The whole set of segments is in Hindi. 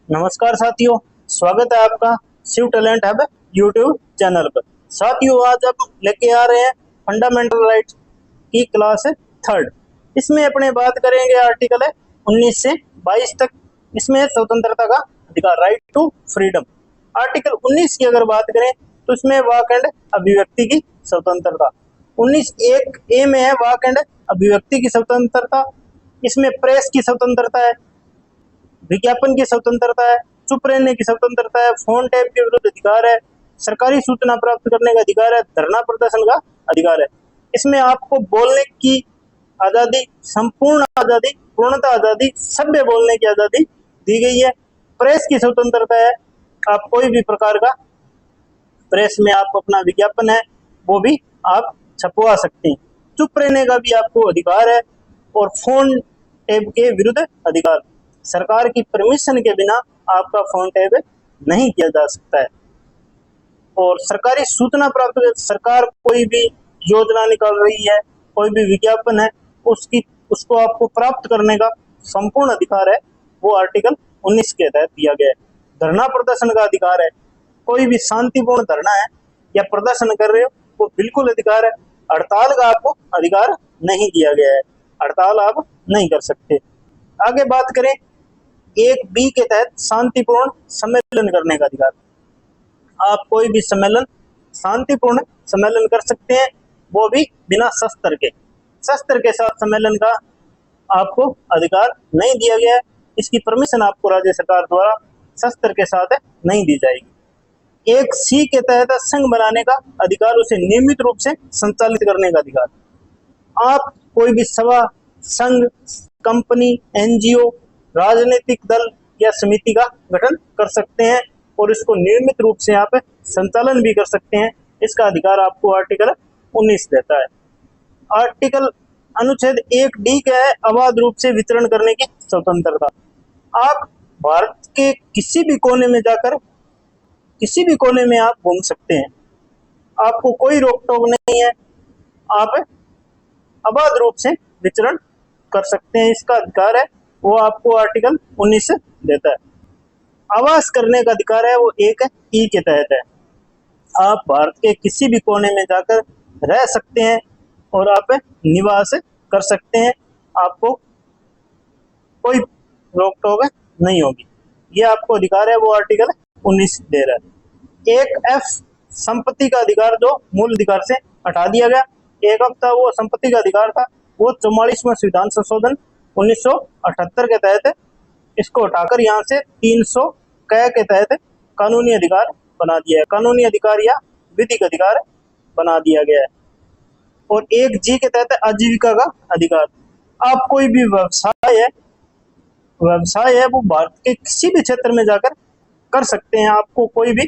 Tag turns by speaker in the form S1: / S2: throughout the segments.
S1: नमस्कार साथियों, स्वागत है आपका Shiv talent hub YouTube channel पर। साथियों, आज आप लेके आ रहे हैं फंडामेंटल राइट्स की क्लास है थर्ड। इसमें अपने बात करेंगे आर्टिकल है 19 से 22 तक। इसमें स्वतंत्रता का अधिकार, राइट टू फ्रीडम। आर्टिकल 19 की अगर बात करें तो इसमें वाक एंड अभिव्यक्ति की स्वतंत्रता। 19 एक ए में है वाक एंड अभिव्यक्ति की स्वतंत्रता। इसमें प्रेस की स्वतंत्रता है, विज्ञापन की स्वतंत्रता है, चुप रहने की स्वतंत्रता है, फोन टैप के विरुद्ध अधिकार है, सरकारी सूचना प्राप्त करने का अधिकार है, धरना प्रदर्शन का अधिकार है। इसमें आपको बोलने की आजादी, संपूर्ण आजादी, पूर्णता आजादी, सभ्य बोलने की आजादी दी गई है। प्रेस की स्वतंत्रता है, आप कोई भी प्रकार का प्रेस में आप अपना विज्ञापन है वो भी आप छपवा सकते हैं। चुप रहने का भी आपको अधिकार है और फोन टैप के विरुद्ध अधिकार, सरकार की परमिशन के बिना आपका फोन टैप नहीं किया जा सकता है। और सरकारी सूचना प्राप्त, सरकार कोई भी योजना निकाल रही है, कोई भी विज्ञापन है, उसको आपको प्राप्त करने का संपूर्ण अधिकार है, वो आर्टिकल 19 के तहत दिया गया है। धरना प्रदर्शन का अधिकार है, कोई भी शांतिपूर्ण धरना है या प्रदर्शन कर रहे हो वो बिल्कुल अधिकार है। हड़ताल का आपको अधिकार नहीं दिया गया है, हड़ताल आप नहीं कर सकते। आगे बात करें एक बी के तहत शांतिपूर्ण सम्मेलन करने का अधिकार। आप कोई भी सम्मेलन, शांतिपूर्ण सम्मेलन कर सकते हैं, वो भी बिना शस्त्र के। शस्त्र के साथ सम्मेलन का आपको अधिकार नहीं दिया गया है, इसकी परमिशन आपको राज्य सरकार द्वारा शस्त्र के साथ नहीं दी जाएगी। एक सी के तहत संघ बनाने का अधिकार, उसे नियमित रूप से संचालित करने का अधिकार। आप कोई भी सभा, संघ, कंपनी, एनजीओ, राजनीतिक दल या समिति का गठन कर सकते हैं और इसको नियमित रूप से आप संचालन भी कर सकते हैं। इसका अधिकार आपको आर्टिकल 19 देता है। आर्टिकल अनुच्छेद 1 डी का है अबाध रूप से विचरण करने की स्वतंत्रता। आप भारत के किसी भी कोने में जाकर किसी भी कोने में आप घूम सकते हैं, आपको कोई रोक टोक नहीं है, आप अबाध रूप से विचरण कर सकते हैं। इसका अधिकार है वो आपको आर्टिकल 19 देता है। आवास करने का अधिकार है वो एक ई के तहत है। आप भारत के किसी भी कोने में जाकर रह सकते हैं और आप निवास कर सकते हैं, आपको कोई रोक टोक नहीं होगी। ये आपको अधिकार है वो आर्टिकल 19 दे रहा है। एक एफ संपत्ति का अधिकार जो मूल अधिकार से हटा दिया गया। एक अब था वो संपत्ति का अधिकार था, वो 44वां संविधान संशोधन 1978 के तहत इसको हटाकर यहाँ से 300 क के तहत कानूनी अधिकार बना दिया है, कानूनी अधिकार या विधिक अधिकार बना दिया गया है। और एक जी के तहत आजीविका का अधिकार। आप कोई भी व्यवसाय है वो भारत के किसी भी क्षेत्र में जाकर कर सकते हैं, आपको कोई भी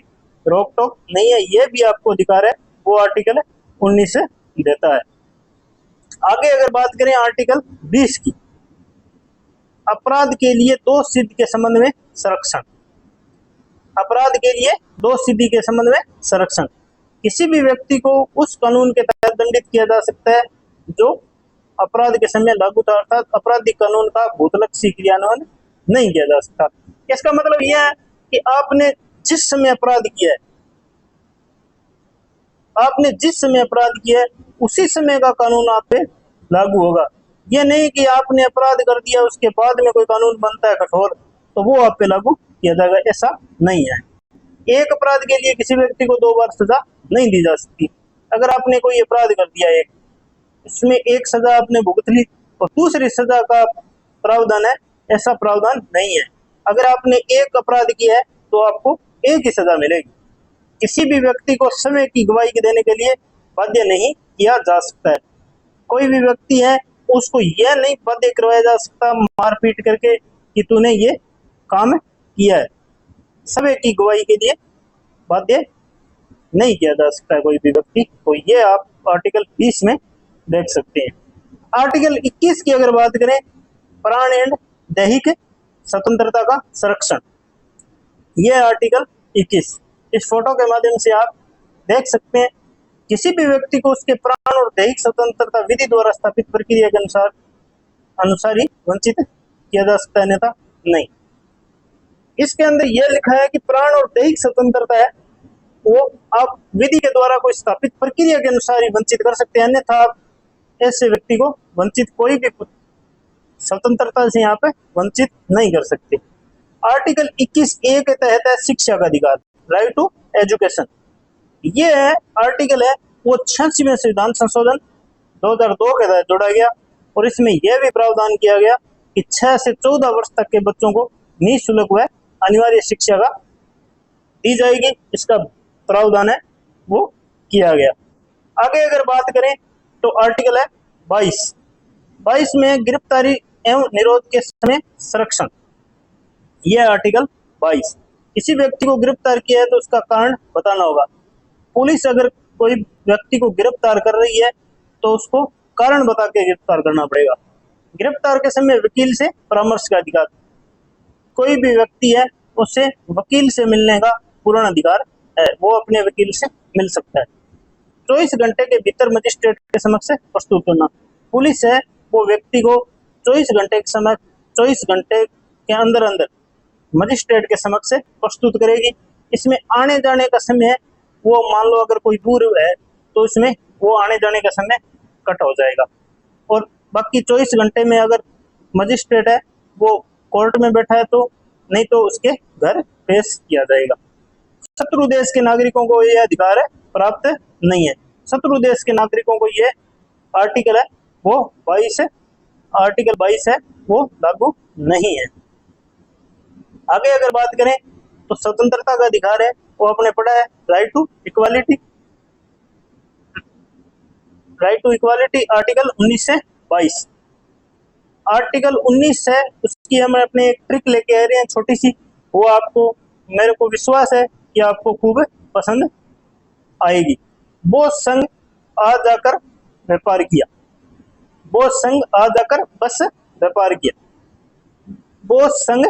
S1: रोक टोक नहीं है। ये भी आपको अधिकार है वो आर्टिकल 19 देता है। आगे अगर बात करें आर्टिकल 20 की, अपराध के लिए दोष सिद्ध के संबंध में संरक्षण। अपराध के लिए दोष सिद्धि के संबंध में संरक्षण। किसी भी व्यक्ति को उस कानून के तहत दंडित किया जा सकता है जो अपराध के समय लागू था, अर्थात आपराधिक कानून का भूतलक्षी क्रियान्वयन नहीं किया जा सकता। इसका मतलब यह है कि आपने जिस समय अपराध किया है, आपने जिस समय अपराध किया है उसी समय का कानून आप पे लागू होगा। यह नहीं कि आपने अपराध कर दिया उसके बाद में कोई कानून बनता है कठोर तो वो आप पे लागू किया जाएगा, ऐसा नहीं है। एक अपराध के लिए किसी व्यक्ति को 2 बार सजा नहीं दी जा सकती। अगर आपने कोई अपराध कर दिया एक, इसमें एक सजा आपने भुगत ली और दूसरी सजा का प्रावधान है, ऐसा प्रावधान नहीं है। अगर आपने एक अपराध किया है तो आपको एक ही सजा मिलेगी। किसी भी व्यक्ति को समय की गवाही देने के लिए बाध्य नहीं किया जा सकता है। कोई भी व्यक्ति है उसको यह नहीं बाध्य करवाया जा सकता मारपीट करके कि तूने ये काम किया है। समय की गवाही के लिए बाध्य नहीं किया जा सकता है कोई भी व्यक्ति को। ये आप आर्टिकल 20 में देख सकते हैं। आर्टिकल 21 की अगर बात करें, प्राण एंड दैहिक स्वतंत्रता का संरक्षण। यह आर्टिकल 21 इस फोटो के माध्यम से आप देख सकते हैं। किसी भी व्यक्ति को उसके प्राण और दैहिक स्वतंत्रता विधि द्वारा स्थापित प्रक्रिया के अनुसार ही वंचित किया जा सकता है, अन्यथा नहीं। इसके अंदर यह लिखा है कि प्राण और दैहिक स्वतंत्रता है वो आप विधि के द्वारा कोई स्थापित प्रक्रिया के अनुसार ही वंचित कर सकते हैं, अन्यथा आप ऐसे व्यक्ति को वंचित कोई भी स्वतंत्रता से यहाँ पे वंचित नहीं कर सकते। आर्टिकल 21A के तहत है शिक्षा का अधिकार, राइट टू एजुकेशन। ये है आर्टिकल है वो 86वें संविधान संशोधन 2002 के तहत जोड़ा गया और इसमें यह भी प्रावधान किया गया कि 6 से 14 वर्ष तक के बच्चों को निःशुल्क व अनिवार्य शिक्षा का दी जाएगी, इसका प्रावधान है वो किया गया। आगे अगर बात करें तो आर्टिकल है 22 में गिरफ्तारी एवं निरोध के समय संरक्षण। यह आर्टिकल 22 किसी व्यक्ति को गिरफ्तार किया है तो उसका कारण बताना होगा। पुलिस अगर कोई व्यक्ति को गिरफ्तार कर रही है तो उसको कारण बता के गिरफ्तार करना पड़ेगा। गिरफ्तार के समय वकील से परामर्श का अधिकार, कोई भी व्यक्ति है उसे वकील से मिलने का पूर्ण अधिकार है, वो अपने वकील से मिल सकता है। 24 घंटे के भीतर मजिस्ट्रेट के समक्ष प्रस्तुत करना। पुलिस है वो व्यक्ति को 24 घंटे के समय 24 घंटे के अंदर अंदर मजिस्ट्रेट के समक्ष प्रस्तुत करेगी। इसमें आने जाने का समय वो मान लो अगर कोई दूर है तो इसमें वो आने जाने का समय कट हो जाएगा और बाकी 24 घंटे में अगर मजिस्ट्रेट है वो कोर्ट में बैठा है तो नहीं तो उसके घर पेश किया जाएगा। शत्रु देश के नागरिकों को यह अधिकार है प्राप्त नहीं है। शत्रु देश के नागरिकों को ये आर्टिकल है वो 22 है, आर्टिकल 22 है वो लागू नहीं है। आगे अगर बात करें तो स्वतंत्रता का अधिकार है वो आपने पढ़ा है right to equality, right to equality article 19 से 22। आर्टिकल 19 है उसकी हम अपने एक ट्रिक लेके आ रहे हैं छोटी सी, वो आपको मेरे को विश्वास है कि आपको खूब पसंद आएगी। वो संघ आ जाकर व्यापार किया, वो संघ आ जाकर बस व्यापार किया। वो संघ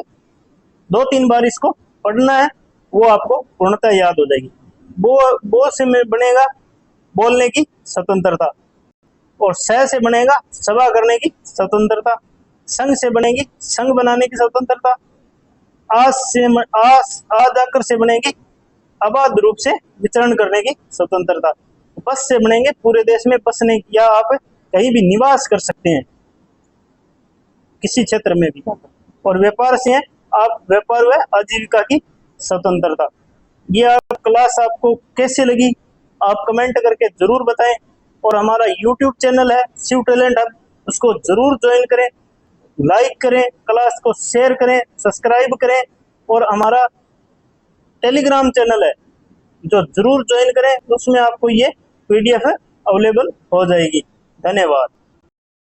S1: 2-3 बार इसको पढ़ना है वो आपको पूर्णतः याद हो जाएगी। वो से में बनेगा बोलने की स्वतंत्रता और से बनेगा सभा करने की स्वतंत्रता, संघ से बनेगी संघ बनाने की स्वतंत्रता, आ जाकर से बनेगी अबाध रूप से विचरण करने की स्वतंत्रता, बस से बनेंगे पूरे देश में बसने की या आप कहीं भी निवास कर सकते हैं किसी क्षेत्र में भी, और व्यापार से है आप व्यापार व आजीविका की स्वतंत्रता। ये आप क्लास आपको कैसे लगी आप कमेंट करके जरूर बताएं और हमारा YouTube चैनल है शिव टैलेंट हब, उसको जरूर ज्वाइन करें, लाइक करें, क्लास को शेयर करें, सब्सक्राइब करें और हमारा टेलीग्राम चैनल है जो जरूर ज्वाइन करें, उसमें आपको ये PDF अवेलेबल हो जाएगी। धन्यवाद।